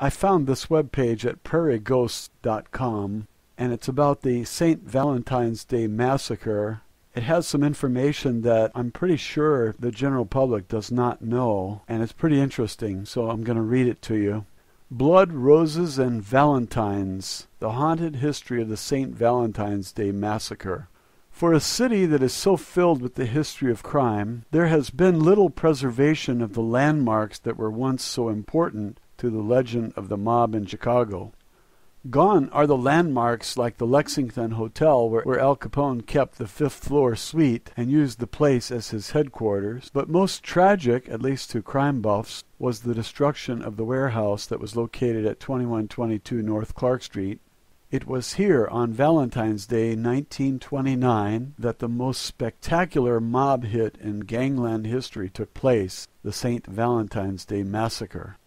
I found this webpage at prairieghosts.com, and it's about the St. Valentine's Day Massacre. It has some information that I'm pretty sure the general public does not know, and it's pretty interesting, so I'm going to read it to you. Blood, Roses, and Valentines, the haunted history of the St. Valentine's Day Massacre. For a city that is so filled with the history of crime, there has been little preservation of the landmarks that were once so important to the legend of the mob in Chicago. Gone are the landmarks like the Lexington Hotel where Al Capone kept the fifth-floor suite and used the place as his headquarters, but most tragic, at least to crime buffs, was the destruction of the warehouse that was located at 2122 North Clark Street. It was here on Valentine's Day 1929 that the most spectacular mob hit in gangland history took place, the St. Valentine's Day Massacre.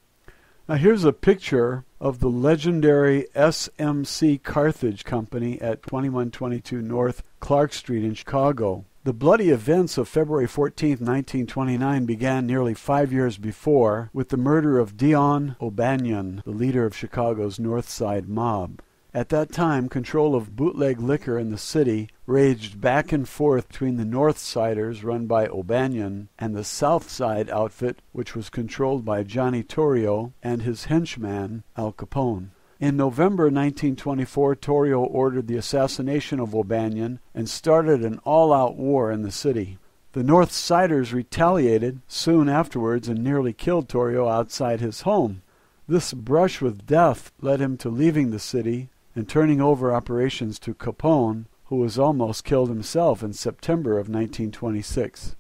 Now here's a picture of the legendary SMC Carthage Company at 2122 North Clark Street in Chicago. The bloody events of February 14, 1929 began nearly 5 years before with the murder of Dion O'Banion, the leader of Chicago's North Side mob. At that time, control of bootleg liquor in the city raged back and forth between the North Siders, run by O'Banion, and the South Side outfit, which was controlled by Johnny Torrio and his henchman, Al Capone. In November 1924, Torrio ordered the assassination of O'Banion and started an all-out war in the city. The North Siders retaliated soon afterwards and nearly killed Torrio outside his home. This brush with death led him to leaving the city and turning over operations to Capone, who was almost killed himself in September of 1926.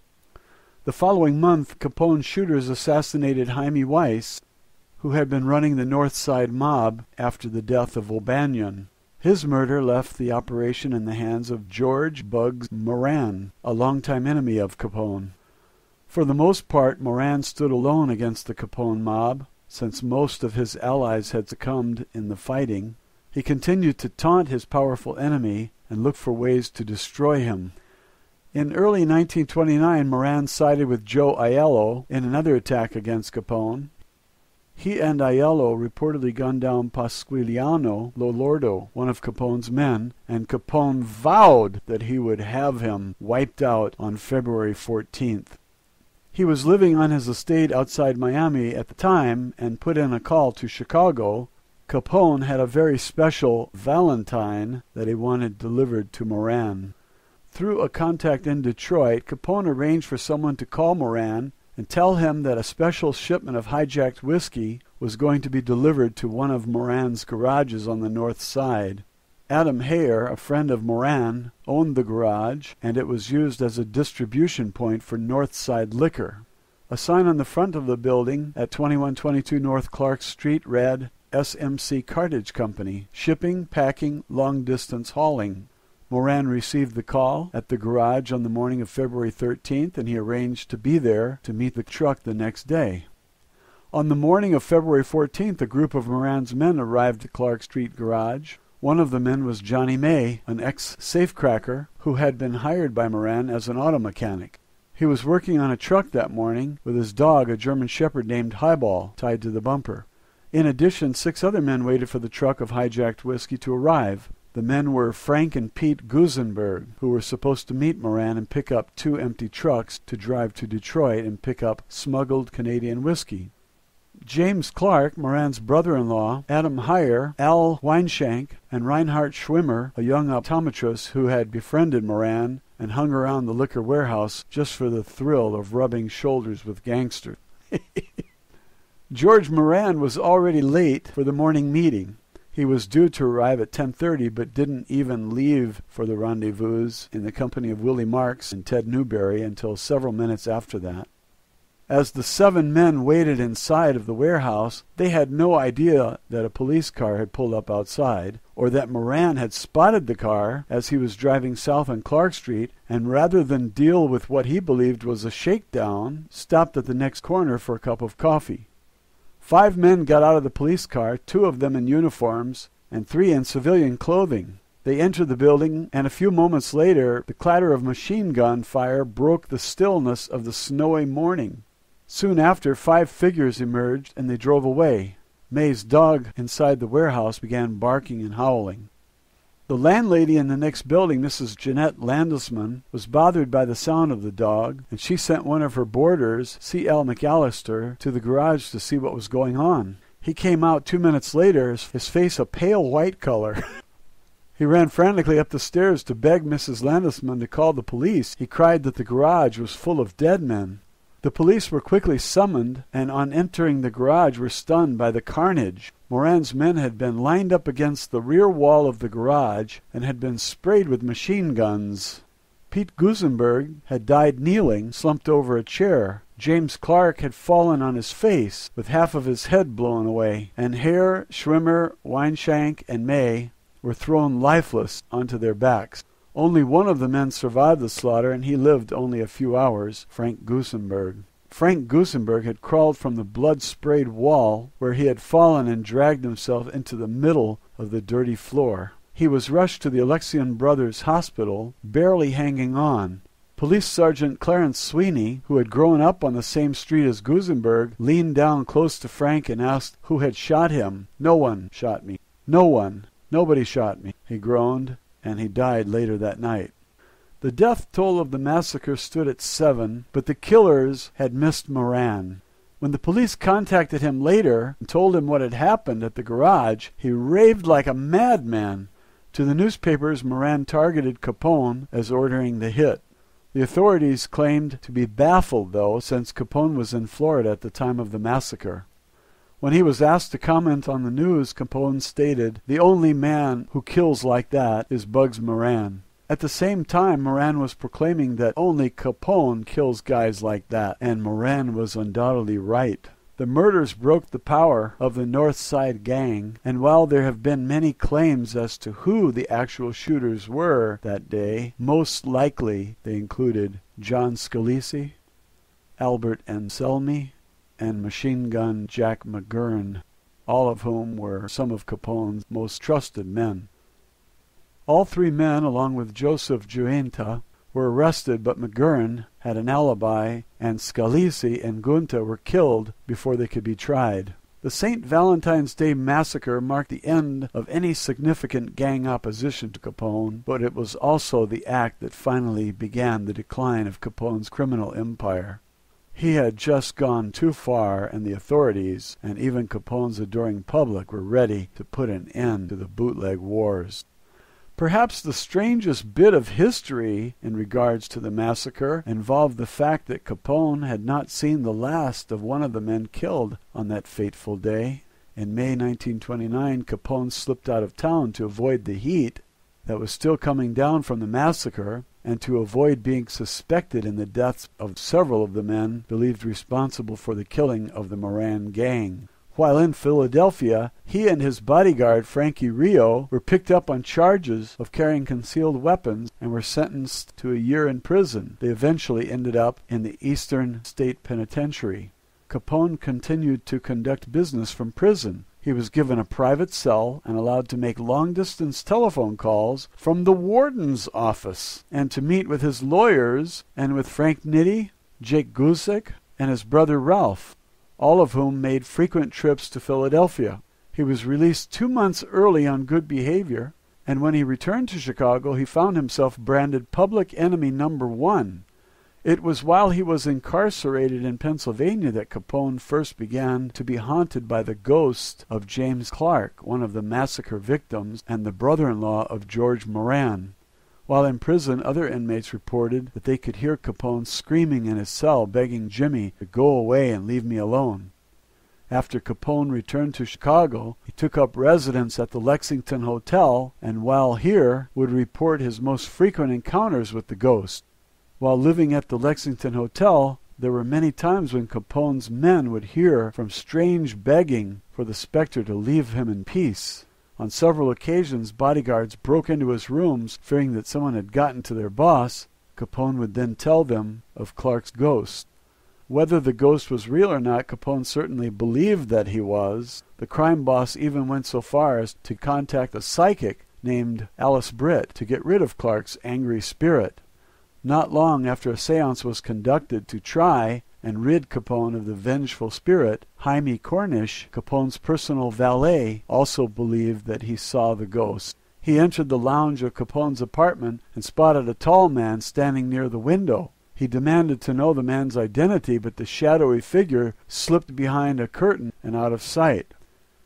The following month, Capone's shooters assassinated Jaime Weiss, who had been running the North Side mob after the death of O'Banion. His murder left the operation in the hands of George "Bugs" Moran, a longtime enemy of Capone. For the most part, Moran stood alone against the Capone mob, since most of his allies had succumbed in the fighting. He continued to taunt his powerful enemy and look for ways to destroy him. In early 1929, Moran sided with Joe Aiello in another attack against Capone. He and Aiello reportedly gunned down Pasquiliano Lolordo, one of Capone's men, and Capone vowed that he would have him wiped out on February 14th. He was living on his estate outside Miami at the time and put in a call to Chicago. Capone had a very special Valentine that he wanted delivered to Moran. Through a contact in Detroit, Capone arranged for someone to call Moran and tell him that a special shipment of hijacked whiskey was going to be delivered to one of Moran's garages on the North Side. Adam Hayer, a friend of Moran, owned the garage, and it was used as a distribution point for North Side liquor. A sign on the front of the building at 2122 North Clark Street read, SMC Carthage Company, shipping, packing, long-distance hauling. Moran received the call at the garage on the morning of February 13th, and he arranged to be there to meet the truck the next day. On the morning of February 14th, a group of Moran's men arrived at Clark Street garage. One of the men was Johnny May, an ex-safecracker who had been hired by Moran as an auto mechanic. He was working on a truck that morning with his dog, a German Shepherd named Highball, tied to the bumper. In addition, 6 other men waited for the truck of hijacked whiskey to arrive. The men were Frank and Pete Gusenberg, who were supposed to meet Moran and pick up 2 empty trucks to drive to Detroit and pick up smuggled Canadian whiskey. James Clark, Moran's brother-in-law, Adam Hayer, Al Weinshank, and Reinhard Schwimmer, a young optometrist who had befriended Moran and hung around the liquor warehouse just for the thrill of rubbing shoulders with gangsters. George Moran was already late for the morning meeting. He was due to arrive at 10:30 but didn't even leave for the rendezvous in the company of Willie Marks and Ted Newberry until several minutes after that. As the 7 men waited inside of the warehouse, they had no idea that a police car had pulled up outside, or that Moran had spotted the car as he was driving south on Clark Street, and rather than deal with what he believed was a shakedown, stopped at the next corner for a cup of coffee. 5 men got out of the police car, 2 of them in uniforms, and 3 in civilian clothing. They entered the building, and a few moments later, the clatter of machine gun fire broke the stillness of the snowy morning. Soon after, 5 figures emerged, and they drove away. May's dog inside the warehouse began barking and howling. The landlady in the next building, Mrs. Jeanette Landesman, was bothered by the sound of the dog, and she sent one of her boarders, C.L. McAllister, to the garage to see what was going on. He came out 2 minutes later, his face a pale white color. He ran frantically up the stairs to beg Mrs. Landesman to call the police. He cried that the garage was full of dead men. The police were quickly summoned, and on entering the garage were stunned by the carnage. Moran's men had been lined up against the rear wall of the garage and had been sprayed with machine guns. Pete Gusenberg had died kneeling, slumped over a chair. James Clark had fallen on his face, with half of his head blown away, and Hare, Schwimmer, Weinshank, and May were thrown lifeless onto their backs. Only one of the men survived the slaughter, and he lived only a few hours, Frank Gusenberg. Frank Gusenberg had crawled from the blood-sprayed wall where he had fallen and dragged himself into the middle of the dirty floor. He was rushed to the Alexian Brothers Hospital, barely hanging on. Police Sergeant Clarence Sweeney, who had grown up on the same street as Gusenberg, leaned down close to Frank and asked who had shot him. "No one shot me. No one. Nobody shot me," he groaned, and he died later that night. The death toll of the massacre stood at 7, but the killers had missed Moran. When the police contacted him later and told him what had happened at the garage, he raved like a madman. To the newspapers, Moran targeted Capone as ordering the hit. The authorities claimed to be baffled, though, since Capone was in Florida at the time of the massacre. When he was asked to comment on the news, Capone stated, "The only man who kills like that is Bugs Moran." At the same time, Moran was proclaiming that only Capone kills guys like that, and Moran was undoubtedly right. The murders broke the power of the North Side gang, and while there have been many claims as to who the actual shooters were that day, most likely they included John Scalise, Albert Anselmi, and Machine Gun Jack McGurn, all of whom were some of Capone's most trusted men. All three men, along with Joseph Giunta, were arrested, but McGurn had an alibi, and Scalise and Giunta were killed before they could be tried. The St. Valentines Day Massacre marked the end of any significant gang opposition to Capone, but it was also the act that finally began the decline of Capone's criminal empire. He had just gone too far, and the authorities, and even Capone's adoring public, were ready to put an end to the bootleg wars. Perhaps the strangest bit of history in regards to the massacre involved the fact that Capone had not seen the last of one of the men killed on that fateful day. In May 1929, Capone slipped out of town to avoid the heat that was still coming down from the massacre, and to avoid being suspected in the deaths of several of the men believed responsible for the killing of the Moran gang. While in Philadelphia, he and his bodyguard, Frankie Rio, were picked up on charges of carrying concealed weapons and were sentenced to a year in prison. They eventually ended up in the Eastern State Penitentiary. Capone continued to conduct business from prison. He was given a private cell and allowed to make long-distance telephone calls from the warden's office and to meet with his lawyers and with Frank Nitti, Jake Gusick, and his brother Ralph, all of whom made frequent trips to Philadelphia. He was released 2 months early on good behavior, and when he returned to Chicago, he found himself branded public enemy number 1. It was while he was incarcerated in Pennsylvania that Capone first began to be haunted by the ghost of James Clark, one of the massacre victims and the brother-in-law of George Moran. While in prison, other inmates reported that they could hear Capone screaming in his cell, begging Jimmy to go away and leave me alone. After Capone returned to Chicago, he took up residence at the Lexington Hotel, and while here, would report his most frequent encounters with the ghost. While living at the Lexington Hotel, there were many times when Capone's men would hear from strange begging for the specter to leave him in peace. On several occasions, bodyguards broke into his rooms, fearing that someone had gotten to their boss. Capone would then tell them of Clark's ghost. Whether the ghost was real or not, Capone certainly believed that he was. The crime boss even went so far as to contact a psychic named Alice Britt to get rid of Clark's angry spirit. Not long after a seance was conducted to try and rid Capone of the vengeful spirit. Jaime Cornish, Capone's personal valet, also believed that he saw the ghost. He entered the lounge of Capone's apartment and spotted a tall man standing near the window. He demanded to know the man's identity, but the shadowy figure slipped behind a curtain and out of sight.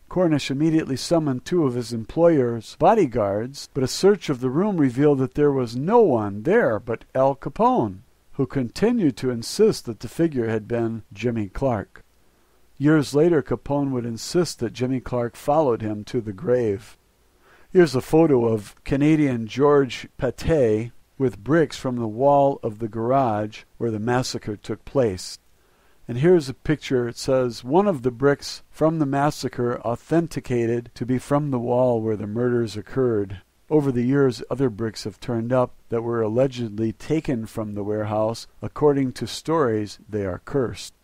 Cornish immediately summoned two of his employer's bodyguards, but a search of the room revealed that there was no one there but Al Capone, who continued to insist that the figure had been Jimmy Clark. Years later, Capone would insist that Jimmy Clark followed him to the grave. Here's a photo of Canadian George Moran with bricks from the wall of the garage where the massacre took place. And here's a picture. It says, one of the bricks from the massacre authenticated to be from the wall where the murders occurred. Over the years, other bricks have turned up that were allegedly taken from the warehouse. According to stories, they are cursed.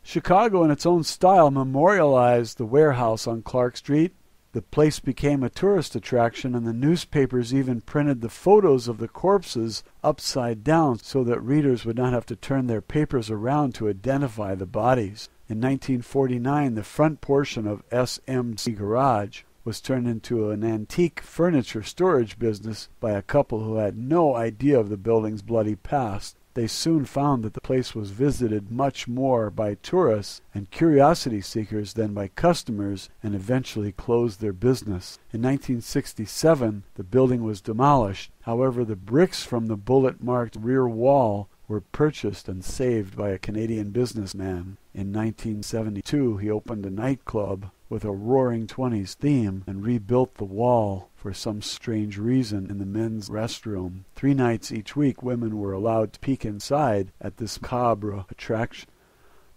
Chicago, in its own style, memorialized the warehouse on Clark Street. The place became a tourist attraction, and the newspapers even printed the photos of the corpses upside down so that readers would not have to turn their papers around to identify the bodies. In 1949, the front portion of SMC Garage was turned into an antique furniture storage business by a couple who had no idea of the building's bloody past. They soon found that the place was visited much more by tourists and curiosity seekers than by customers, and eventually closed their business. In 1967, the building was demolished. However, the bricks from the bullet-marked rear wall were purchased and saved by a Canadian businessman. In 1972, he opened a nightclub with a Roaring Twenties theme and rebuilt the wall for some strange reason in the men's restroom. 3 nights each week, women were allowed to peek inside at this macabre attraction.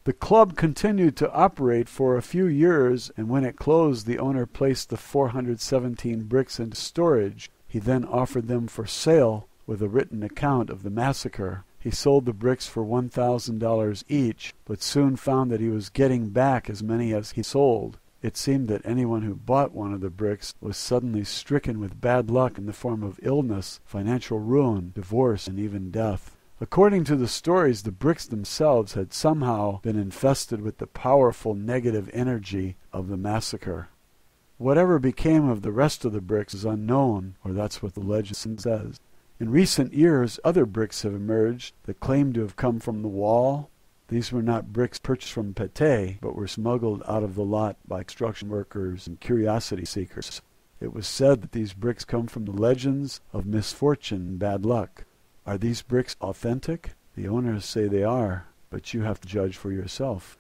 The club continued to operate for a few years, and when it closed, the owner placed the 417 bricks into storage. He then offered them for sale with a written account of the massacre. He sold the bricks for $1,000 each, but soon found that he was getting back as many as he sold. It seemed that anyone who bought one of the bricks was suddenly stricken with bad luck in the form of illness, financial ruin, divorce, and even death. According to the stories, the bricks themselves had somehow been infested with the powerful negative energy of the massacre. Whatever became of the rest of the bricks is unknown, or that's what the legend says. In recent years, other bricks have emerged that claim to have come from the wall. These were not bricks purchased from Pate, but were smuggled out of the lot by construction workers and curiosity seekers. It was said that these bricks come from the legends of misfortune and bad luck. Are these bricks authentic? The owners say they are, but you have to judge for yourself.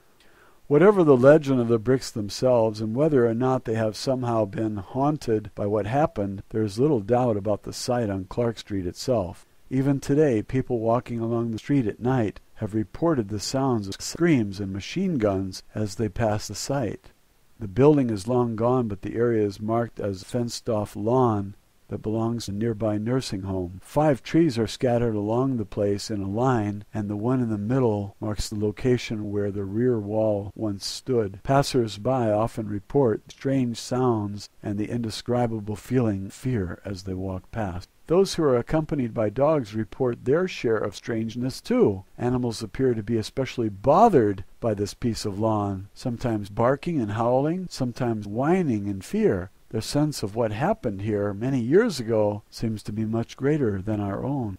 Whatever the legend of the bricks themselves, and whether or not they have somehow been haunted by what happened, there is little doubt about the site on Clark Street itself. Even today, people walking along the street at night have reported the sounds of screams and machine guns as they pass the site. The building is long gone, but the area is marked as a fenced-off lawn that belongs to a nearby nursing home. 5 trees are scattered along the place in a line, and the one in the middle marks the location where the rear wall once stood. Passers-by often report strange sounds and the indescribable feeling fear as they walk past. Those who are accompanied by dogs report their share of strangeness too. Animals appear to be especially bothered by this piece of lawn, sometimes barking and howling, sometimes whining in fear. Their sense of what happened here many years ago seems to be much greater than our own.